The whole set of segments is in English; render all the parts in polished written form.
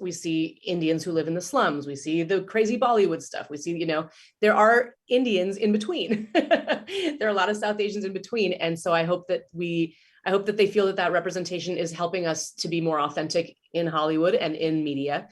we see Indians who live in the slums. We see the crazy Bollywood stuff. We see, there are Indians in between. There are a lot of South Asians in between. And so I hope that they feel that that representation is helping us to be more authentic in Hollywood and in media.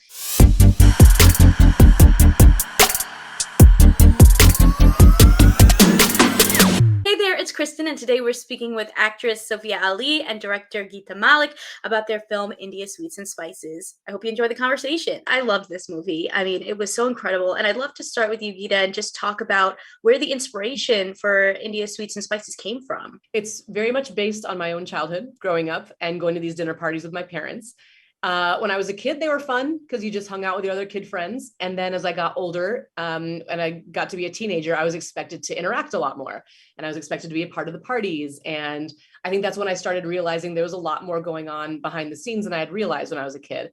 Hey there, it's Kristen, and today we're speaking with actress Sophia Ali and director Geeta Malik about their film India Sweets and Spices. I hope you enjoy the conversation. I loved this movie. I mean, it was so incredible, and I'd love to start with you, Geeta, and just talk about where the inspiration for India Sweets and Spices came from. It's very much based on my own childhood, growing up and going to these dinner parties with my parents. When I was a kid, they were fun because you just hung out with your other kid friends. And then as I got older and I got to be a teenager, I was expected to interact a lot more. And I was expected to be a part of the parties. And I think that's when I started realizing there was a lot more going on behind the scenes than I had realized when I was a kid.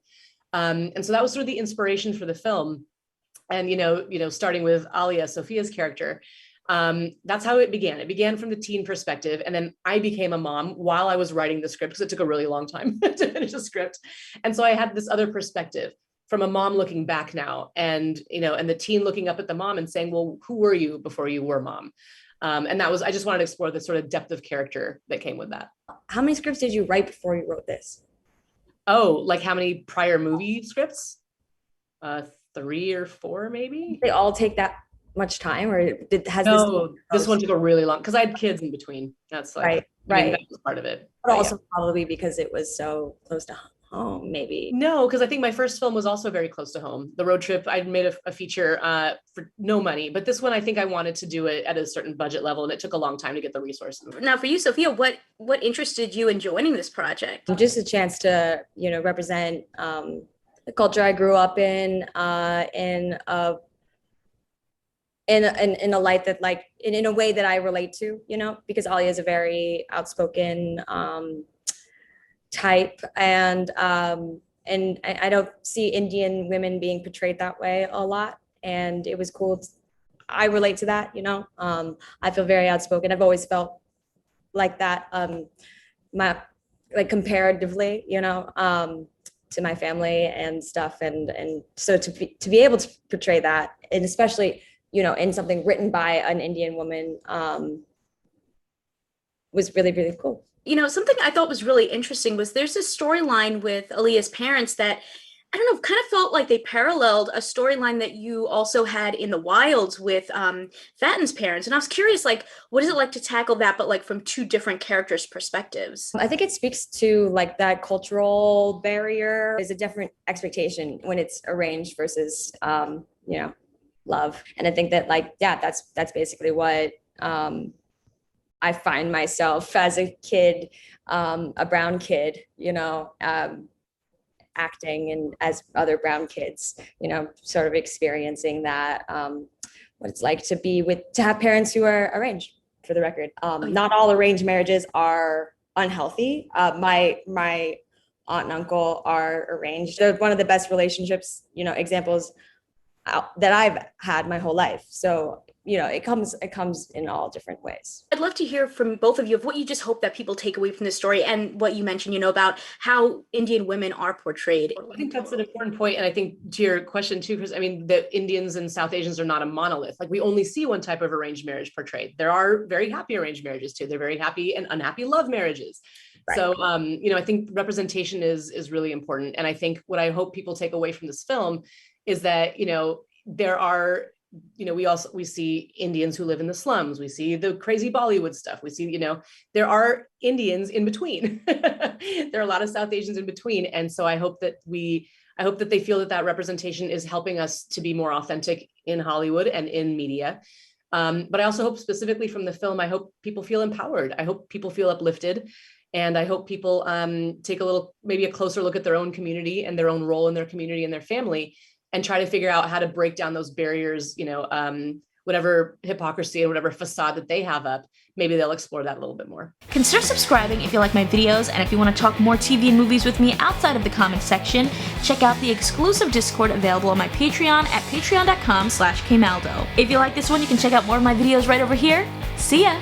And so that was sort of the inspiration for the film. And, starting with Alia, Sophia's character, that's how it began. It began from the teen perspective. And then I became a mom while I was writing the script because it took a really long time to finish the script. And so I had this other perspective from a mom looking back now and the teen looking up at the mom and saying, well, who were you before you were mom? And I just wanted to explore the sort of depth of character that came with that. How many scripts did you write before you wrote this? Oh, like how many prior movie scripts? 3 or 4, maybe. They all take that much time, or this one took a really long, because I had kids in between. That's like right. That was part of it. But also probably because it was so close to home, maybe. No, because I think my first film was also very close to home. The Road Trip, I made a feature for no money, but this one I think I wanted to do it at a certain budget level, and it took a long time to get the resources. Now, for you, Sophia, what interested you in joining this project? Just a chance to represent the culture I grew up in a light that in a way that I relate to, because Alia is a very outspoken type, and I don't see Indian women being portrayed that way a lot, and it was cool. I relate to that, I feel very outspoken. I've always felt like that, comparatively, to my family and stuff, and so to be able to portray that, and especially in something written by an Indian woman, was really, really cool. Something I thought was really interesting was there's this storyline with Alia's parents that, I don't know, kind of felt like they paralleled a storyline that you also had in the wilds with Fatin's parents. And I was curious, what is it like to tackle that, but from two different characters' perspectives? I think it speaks to that cultural barrier is a different expectation when it's arranged versus, love. And I think that that's basically what I find myself as a kid, a brown kid, acting and as other brown kids, sort of experiencing that, what it's like to have parents who are arranged, for the record. Not all arranged marriages are unhealthy. My aunt and uncle are arranged. They're one of the best relationships, examples that I've had my whole life. So, it comes in all different ways. I'd love to hear from both of you of what you just hope that people take away from this story and what you mentioned, about how Indian women are portrayed. I think that's an important point. And I think to your question too, Chris, the Indians and South Asians are not a monolith. We only see one type of arranged marriage portrayed. There are very happy arranged marriages too. They're very happy and unhappy love marriages. Right. So, I think representation is really important. And I think what I hope people take away from this film is that, there are, we see Indians who live in the slums. We see the crazy Bollywood stuff. We see, there are Indians in between. There are a lot of South Asians in between. And so I hope that they feel that that representation is helping us to be more authentic in Hollywood and in media. But I also hope specifically from the film, I hope people feel empowered. I hope people feel uplifted. And I hope people take maybe a closer look at their own community and their own role in their community and their family, and try to figure out how to break down those barriers, whatever hypocrisy and whatever facade that they have up, maybe they'll explore that a little bit more. Consider subscribing if you like my videos, and if you want to talk more TV and movies with me outside of the comments section, check out the exclusive Discord available on my Patreon at patreon.com/kmaldo. If you like this one, you can check out more of my videos right over here. See ya!